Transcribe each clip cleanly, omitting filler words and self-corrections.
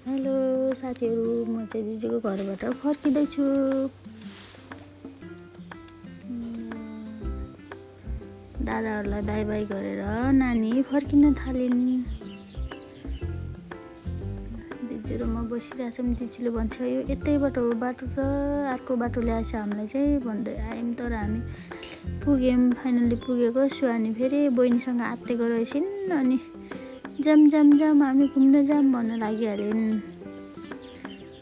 Hello साथीहरू, म चाहिँ दिदीको घरबाट फर्किँदैछु। दादाहरूलाई बाई बाई गरेर नानी फर्किन थालिन्। दिदी र म बसिरहेछौँ। दिदीले भन्छ यो यतैबाट हो बाटो त अर्को बाटो ल्याएछ हामीलाई चाहिँ भन्दै आयौँ, तर हामी पुग्यौँ। फाइनल्ली पुगेको सुहानी फेरि बहिनीसँग आत्तेको रहेछन् अनि जाम जाम जाम हामी घुम्न जाम भन्न लागिहालिन्।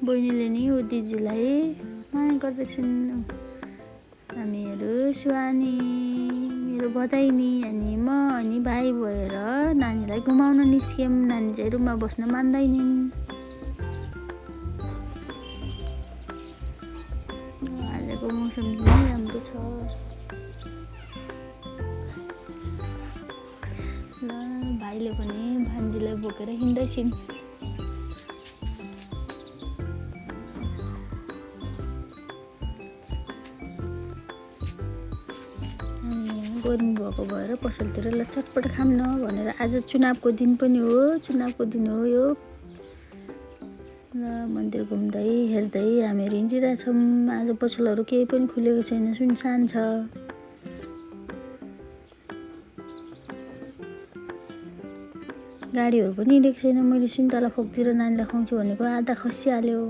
बहिनीले नि ऊ दिदीलाई माया गर्दैछन्। हामीहरू सुहानी, मेरो बधाइनी अनि म अनि भाइ भएर नानीलाई घुमाउन निस्क्यौँ। नानी चाहिँ रुममा बस्न मान्दैनिन्। आजको मौसम पनि राम्रो छ। ल भाइले पनि भान्जीलाई बोकेर हिँड्दैछन्। गर्मी भएको भएर पसलतिर ल चटपट खाऊँ न भनेर आज चुनावको दिन पनि हो, चुनावको दिन हो यो। र मन्दिर घुम्दै हेर्दै हामीहरू हिँडिरहेछौँ। आज पसलहरू केही पनि खुलेको छैन, सुनसान छ। गाडीहरू पनि हिँडेको छैन। मैले सुन्तला फोकतिर नानीलाई खुवाउँछु भनेको आधा खसिहाल्यो।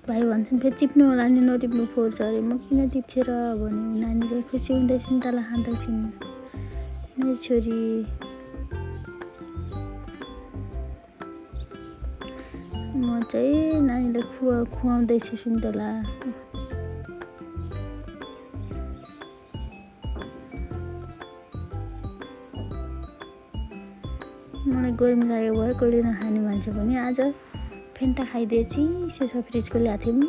भाइ भन्छन् फेरि टिप्नु होला नि, नटिप्नु फोहोर छ अरे। म किन टिप्छे र भन्यो। नानी चाहिँ खुसी हुँदै सुन्तला खाँदैछिन्। मेरो छोरी म चाहिँ नानीलाई खुवाउँदैछु सुन्तला। मलाई गर्मी लागेको भएर कहिले नखाने मान्छे पनि आज फेन्टा खाइदिए चिसो छ फ्रिजको ल्याएको थियौँ।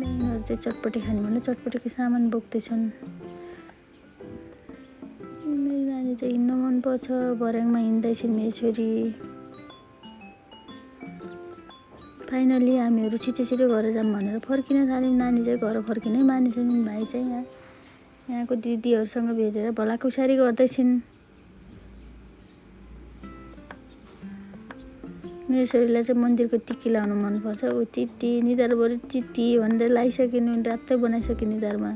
यिनीहरू चाहिँ चटपटी खाने भनेर चटपटीको सामान बोक्दैछन्। मेरो नानी चाहिँ हिँड्न मनपर्छ। बर्याङमा हिँड्दैछन् मेरो छोरी। फाइनली हामीहरू छिटो छिटो घर जाऊँ भनेर फर्किन थाल्यौँ। नानी चाहिँ घर फर्किनै मानेछन्। भाइ चाहिँ यहाँको दिदीहरूसँग भेटेर भलाकुसारी गर्दैछन्। मेरो छोरीलाई चाहिँ मन्दिरको टिकी लाउनु मनपर्छ। ऊ तिती निधारभरि तिती भन्दै लाइसकिनु, रातै बनाइसक्यो निधारमा।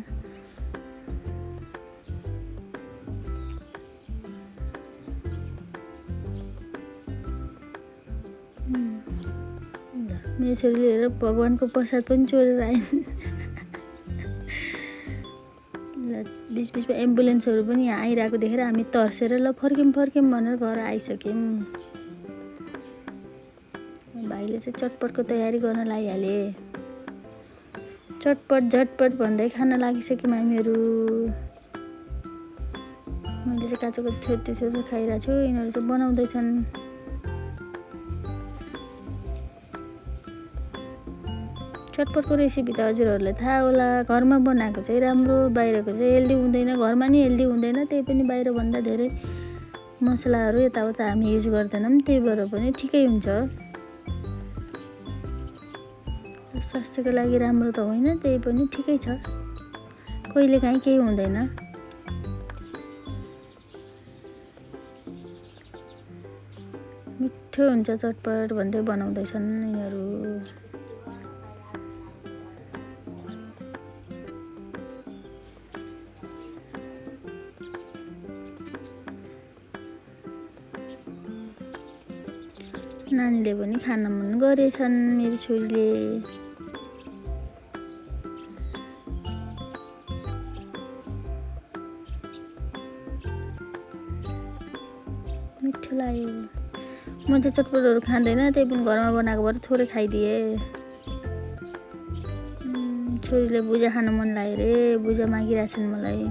मेरो छोरीले हेर भगवान्को प्रसाद पनि चोरेर आइन्। बिच बिचमा एम्बुलेन्सहरू पनि यहाँ आइरहेको देखेर हामी तर्सेर ल फर्क्यौँ भनेर घर आइसक्यौँ। भाइले चाहिँ चटपटको तयारी गर्न लागिहाले। चटपट झटपट भन्दै खान लागिसक्यौँ हामीहरू। मैले चाहिँ काँचोको छोटो छोटो खाइरहेको छु। यिनीहरू चाहिँ बनाउँदैछन्। चटपटको रेसिपी त हजुरहरूलाई थाहा होला। घरमा बनाएको चाहिँ राम्रो, बाहिरको चाहिँ हेल्दी हुँदैन। घरमा नि हेल्दी हुँदैन, त्यही पनि बाहिरभन्दा धेरै मसलाहरू यताउता हामी युज गर्दैनौँ। त्यही भएर पनि ठिकै हुन्छ। स्वास्थ्यको लागि राम्रो त होइन, त्यही पनि ठिकै छ। कहिलेकाहीँ केही हुँदैन। मिठो हुन्छ चटपट भन्दै बनाउँदैछन् यिनीहरू। नानीले पनि खान मन गरेछन् मेरो छोरीले। मिठो लाग्यो। म चाहिँ चटपटहरू खाँदैन, त्यही पनि घरमा बनाएको भएर थोरै खाइदिएँ। छोरीले भुजा खान मन लाग्यो रे, भुजा मागिरहेछन् मलाई।